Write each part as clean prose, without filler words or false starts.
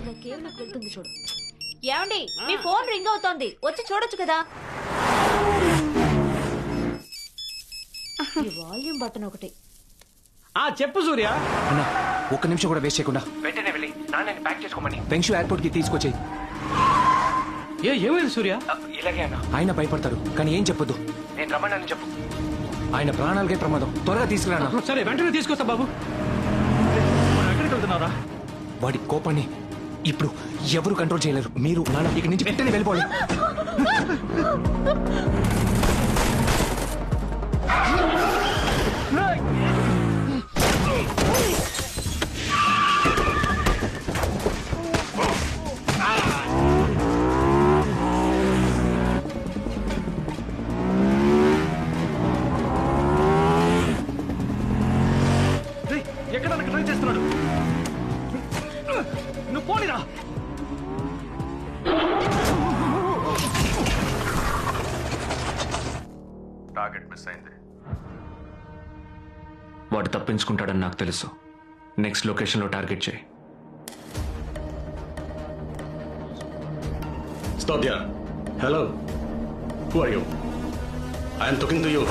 ఇలా కేవలం వెళ్తుంది చూడు. ఏమండి మీ ఫోన్ రింగ్ అవుతోంది, వచ్చి చూడొచ్చు కదా. ఈ వాల్యూమ్ బటన్ ఒకటి. చెప్పు సూర్య. అన్నా ఒక్క నిమిషం కూడా వేస్ట్ చేయకుండా వెంటనే వెళ్ళి నాన్నని ప్యాక్ చేసుకోమని వెంక్షు ఎయిర్పోర్ట్ కి తీసుకొచ్చేయి. ఏమైంది సూర్య? ఇలాగే అన్న. ఆయన భయపడతారు కానీ ఏం చెప్పొద్దు. నేను రమ్మని చెప్పు. ఆయన ప్రాణాలకే ప్రమాదం, త్వరగా తీసుకురానా. సరే వెంటనే తీసుకొస్తా బాబు. మనం ఎక్కడికి వెళ్తున్నారా? వాడి కోపాన్ని ఇప్పుడు ఎవరు కంట్రోల్ చేయలేరు. మీరు నాన్న ఇక్కడి నుంచి వెంటనే వెళ్ళిపోవాలి. ఎక్కడ ట్రై చేస్తున్నాడు? నువ్వు పోనీరా. టార్గెట్ మిస్ అయింది. వాడు తప్పించుకుంటాడని నాకు తెలుసు. నెక్స్ట్ లొకేషన్లో టార్గెట్ చేయి. Stop there. Hello. Who are you? I am talking to you.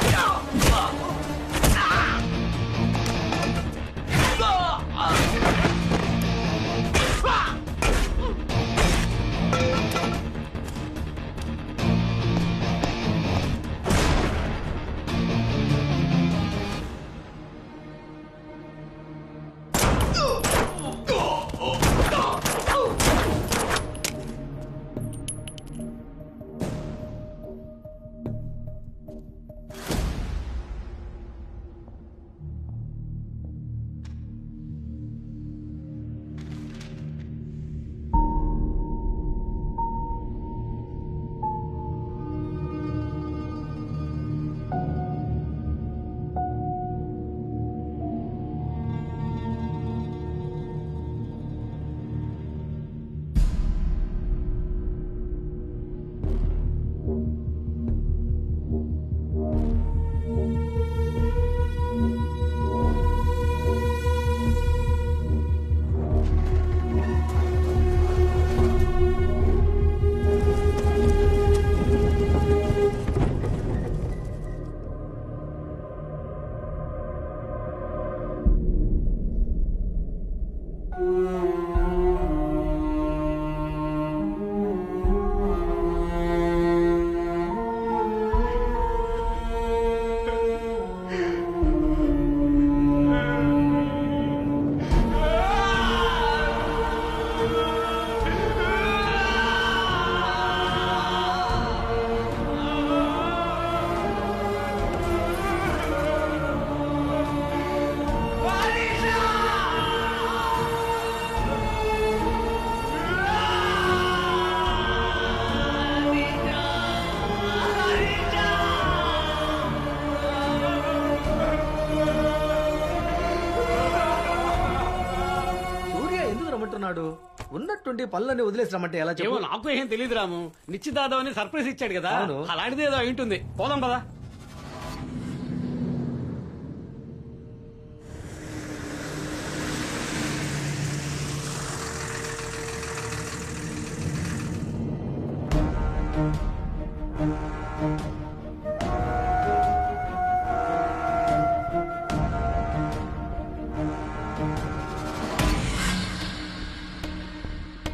ఉన్నట్టుండి పనులన్నీ వదిలేసినామంటే ఎలా ఏమో చెప్పు? నాకు ఏం తెలియదు రాము. నిశ్చితార్థం అని సర్ప్రైజ్ ఇచ్చాడు కదా, అవును. అలాంటిది ఏదో అయి ఉంటుంది. పోదాం పదా.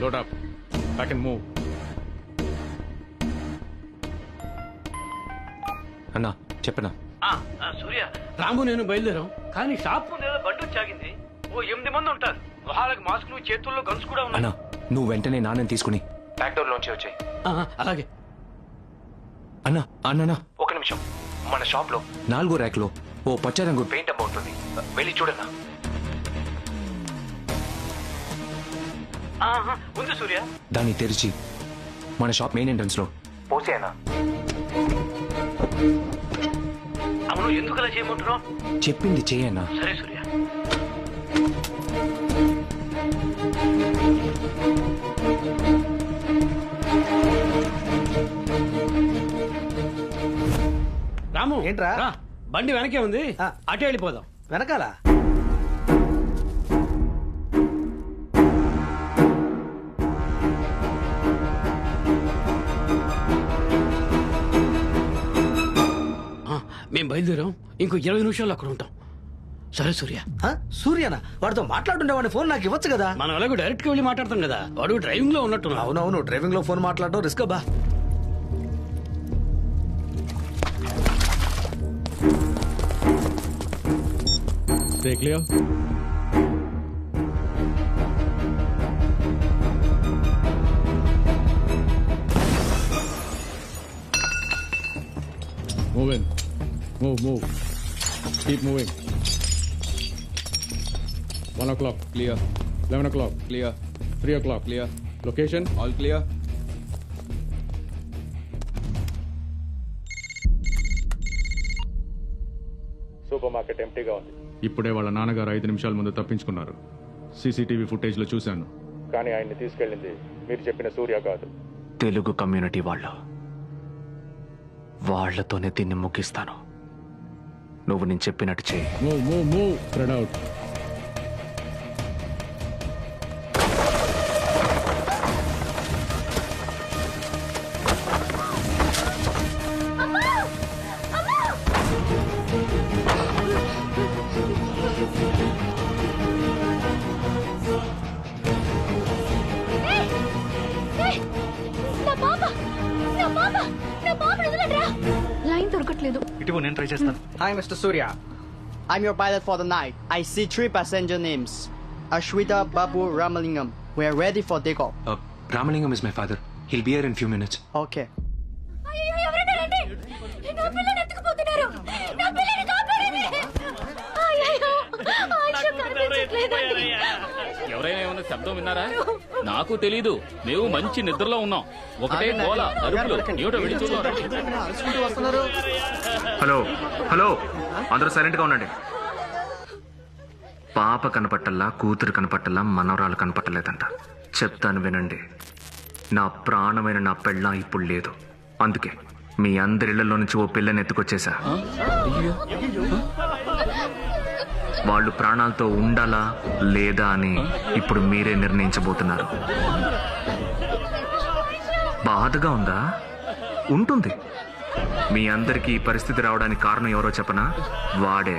Load up. I can move. అన్నా చెప్పనా. సూర్య, రాము నేను బయలుదేరాం, కానీ షాప్ ముందు ఏదో బండి వచ్చాగింది. ఓ 8 మంది ఉంటారు. వాళ్ళకి మాస్కులు, చేతుల్లో గన్స్ కూడా ఉన్నాయి. అన్నా నువ్వు వెంటనే నాన్నని తీసుకుని బ్యాక్ డోర్ లోంచి వచ్చాయి. అలాగే. అన్నా అన్నా ఒక నిమిషం. మన షాప్ లో 4వ ర్యాక్ లో ఓ పచ్చ రంగు పెయింట్ అమ్మ ఉంటుంది. వెళ్ళి చూడన్నా. ఉంది సూర్య. దాన్ని తెరిచి మన షాప్ మెయిన్ ఎంట్రన్స్ లో పోసేయనా? అవును, ఎందుకు అలా చేయమంటున్నావు? చెప్పింది చేయన్నా. సరే సూర్య. రాము ఏంట్రా? రా, బండి వెనకే ఉంది, ఆ. అటే వెళ్ళిపోదాం. వెనకాల మేము బయలుదేరాం. ఇంకో 20 నిమిషాలు అక్కడ ఉంటాం. సరే సూర్య. సూర్యనా? వాడితో మాట్లాడుండేవాడి ఫోన్ నాకు ఇవ్వచ్చు కదా. మనం అలాగే డైరెక్ట్ గా వెళ్ళి మాట్లాడతాం కదా. వాడు డ్రైవింగ్ లో ఉన్నట్టున్నా. అవునవును, డ్రైవింగ్ లో ఫోన్ మాట్లాడడం రిస్క్ బా. Stay clear. Move in. Move. Keep moving. 1 o'clock, clear. 11 o'clock, clear. 3 o'clock, clear. Location, all clear. Supermarket ఎంటీగా ఉంది. ఇప్పుడే వాళ్ళ నాన్నగారు 5 నిమిషాల ముందు తప్పించుకున్నారు. సీసీటీవీ ఫుటేజ్ లో చూశాను. కానీ ఆయన్ని తీసుకెళ్ళింది మీరు చెప్పిన సూర్య కాదు. తెలుగు కమ్యూనిటీ వాళ్ళతోనే దీన్ని ముగిస్తాను. నువ్వు నేను చెప్పినట్టు చేయి. Move. Spread out. లైన్ దొరకట్లేదు. ఇటు నేను ట్రై చేస్తాను. Hi, Mr. Surya. I'm your pilot for the night. I see 3 passenger names. Ashwita, Babu, Ramalingam. We are ready for takeoff. Ramalingam is my father. He'll be here in few minutes. Okay. ఎవరైనా ఏమన్నా శబ్దం విన్నారా? నాకు తెలీదు. మేము మంచి నిద్రలో ఉన్నాం. ఒకటే గోల, అరుపులు. ఏమిటో వెళ్ళి చూద్దాం. హలో అందరూ సైలెంట్ గా ఉండండి. పాప కనపట్టల్లా, కూతురు కనపట్టల్లా, మనవరాలు కనపట్టలేదంట. చెప్తాను వినండి. నా ప్రాణమైన నా పెళ్ళ ఇప్పుడు లేదు. అందుకే మీ అందరి ఇళ్లలో నుంచి ఓ పిల్లని ఎత్తుకొచ్చేసా. వాళ్ళు ప్రాణాలతో ఉండాలా లేదా అని ఇప్పుడు మీరే నిర్ణయించబోతున్నారు. బాధగా ఉందా? ఉంటుంది. మీ అందరికీ ఈ పరిస్థితి రావడానికి కారణం ఎవరో చెప్పనా? వాడే.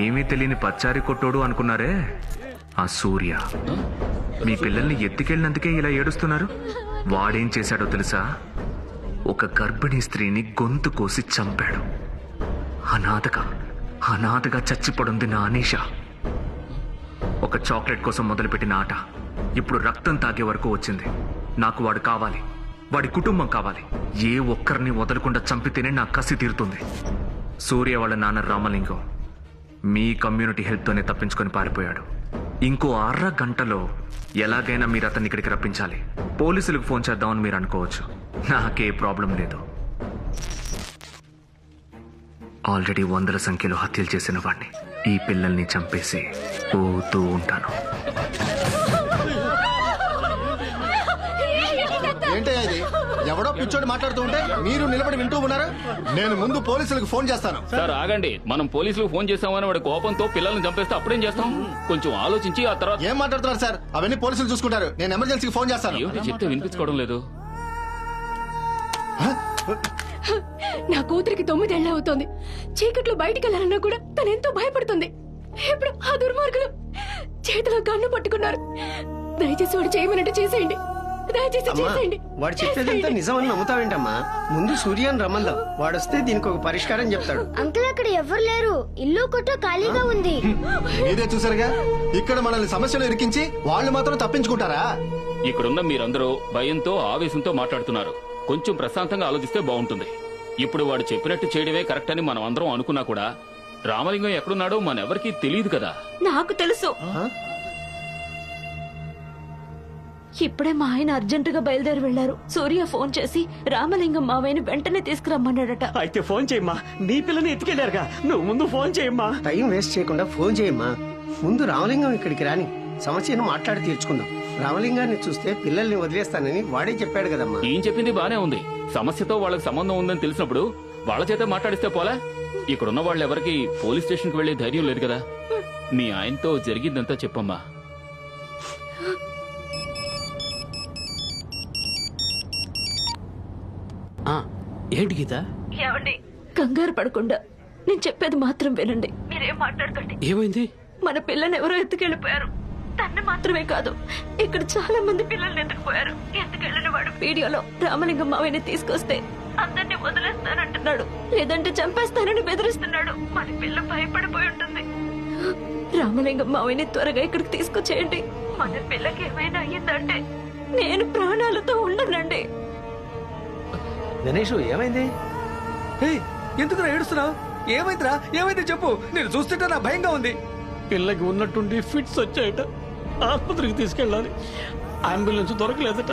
ఏమీ తెలియని పచ్చారి కొట్టోడు అనుకున్నారే, ఆ సూర్య. మీ పిల్లల్ని ఎత్తుకెళ్ళినందుకే ఇలా ఏడుస్తున్నారు. వాడేం చేశాడో తెలుసా? ఒక గర్భిణీ స్త్రీని గొంతు కోసి చంపాడు. అనాథగా చచ్చిపడుంది నా అనీషా. ఒక చాక్లెట్ కోసం మొదలుపెట్టిన ఆట ఇప్పుడు రక్తం తాగే వరకు వచ్చింది. నాకు వాడు కావాలి, వాడి కుటుంబం కావాలి. ఏ ఒక్కరిని వదలకుండా చంపితేనే నా కసి తీరుతుంది. సూర్య వాళ్ళ నాన్న రామలింగం మీ కమ్యూనిటీ హెల్ప్తోనే తప్పించుకొని పారిపోయాడు. ఇంకో 1/2 గంటలో ఎలాగైనా మీరు అతన్ని ఇక్కడికి రప్పించాలి. పోలీసులకు ఫోన్ చేద్దామని మీరు అనుకోవచ్చు. నాకే ప్రాబ్లం లేదు. ఆల్రెడీ 100ల సంఖ్యలో హత్యలు చేసిన వాడిని ఈ పిల్లల్ని చంపేసి పోతూ ఉంటాను. ఏంటయ్యా ఇది? ఎవడో పిచ్చోడు మాట్లాడుతూ ఉంటే మీరు నిలబడి వింటూ ఉన్నారు. నేను ముందు పోలీసులకు ఫోన్ చేస్తాను. సార్ ఆగండి. మనం పోలీసులకు ఫోన్ చేస్తామని వాడి కోపంతో పిల్లల్ని చంపేస్తే అప్పుడేం చేస్తాం? కొంచెం ఆలోచించి ఆ తర్వాత. ఏం మాట్లాడుతున్నారు సార్? అవన్నీ పోలీసులు చూసుకుంటారు. నేను ఎమర్జెన్సీకి ఫోన్ చేస్తాను. ఏమిటి చెప్తే వినిపించుకోవడం లేదు? నా కూతురికి 9 ఏళ్ళు అవుతోంది. చీకట్లో బయటికి వెళ్ళాలన్నా కూడా తను ఎంతో భయపడుతుంది. ఇప్పుడు ఆ దుర్మార్గులు చేతిలో గన్ను పట్టుకున్నారు. దయచేసి వాడు చేయమన్నట్టు చేసేయండి. దయచేసి చేసేయండి. వాడు చెప్పేదంతా నిజమని నమ్ముతావేంటమ్మా? ముందు సూర్యాన్ని రమ్మందాం. వాడొస్తే దీనికి ఒక పరిష్కారం చెప్తాడు. అంకుల్ అక్కడ ఎవరు లేరు. ఇల్లు కొట్ట ఖాళీగా ఉంది. మీరే చూసారుగా, ఇక్కడ మనల్ని సమస్యలు ఇరికించి వాళ్ళు మాత్రం తప్పించుకుంటారా? ఇక్కడున్న మీరందరూ భయంతో ఆవేశంతో మాట్లాడుతున్నారు. కొంచెం ప్రశాంతంగా ఆలోచిస్తే బాగుంటుంది. ఇప్పుడు వాడు చెప్పినట్టు చేయడమే కరెక్ట్ అని మనం అందరం అనుకున్నా కూడా రామలింగం ఎక్కడున్నాడో మనెవరికీ తెలియదు కదా. నాకు తెలుసు. ఇప్పుడే మా ఆయన అర్జెంటుగా బయలుదేరి వెళ్లారు. సూర్య ఫోన్ చేసి రామలింగం మావయ్యని వెంటనే తీసుకురమ్మన్నాడట. అయితే ఫోన్ చేయమ్మా. నీ పిల్లని ఎత్తుకెళ్లారుగా, నువ్వు ముందు ఫోన్ చేయమ్మా. టైం వేస్ట్ చేయకుండా ఫోన్ చేయమ్మా. ముందు రామలింగం ఇక్కడికి రాని, సమస్యను మాట్లాడి తీర్చుకుందాం. రామలింగాన్ని చూస్తే పిల్లల్ని వదిలేస్తానని వాడే చెప్పాడు కదమ్మా. ఏం చెప్పింది బానే ఉంది. సమస్యతో వాళ్ళకి సంబంధం ఉందని తెలిసినప్పుడు వాళ్ళ చేత మాట్లాడిస్తే పోలా? ఇక్కడున్న వాళ్ళెవరికి పోలీస్ స్టేషన్కి వెళ్లే ధైర్యం లేదు కదా. మీ ఆయనతో జరిగిందంతా చెప్పమ్మా. ఏంటి గీత? కంగారు పడకుండా నేను చెప్పేది మాత్రం వినండి. మీరేం మాట్లాడకండి. ఏమైంది? మన పిల్లని ఎవరో ఎత్తుకెళ్ళిపోయారు. తన్ని మాత్రమే కాదు, ఇక్కడ చాలా మంది పిల్లల్ని ఎత్తుకుపోయారు. ఎత్తుకెళ్ళిన వాడు వీడియోలో రామలింగం మావయ్యని తీసుకొస్తే అందరినీ వదిలేస్తానంటున్నాడు, లేదంటే చంపేస్తానని బెదిరిస్తున్నాడు. మన పిల్ల భయపడిపోయి ఉంటుంది. రామలింగం మావయ్యని త్వరగా ఇక్కడికి తీసుకొచ్చేయండి. మన పిల్లకి ఏమైనా అయ్యిందంటే నేను ప్రాణాలతో ఉండనండి. గణేష్ ఏమైంది? ఎందుకు ఏడుస్తున్నావు? ఏమైందిరా? ఏమైంది చెప్పు. నేను చూస్తుంటే నా భయంగా ఉంది. పిల్లకి ఉన్నట్టుండి ఫిట్స్ వచ్చాయట. ఆసుపత్రికి తీసుకెళ్ళాలి. అంబులెన్స్ దొరకలేదట.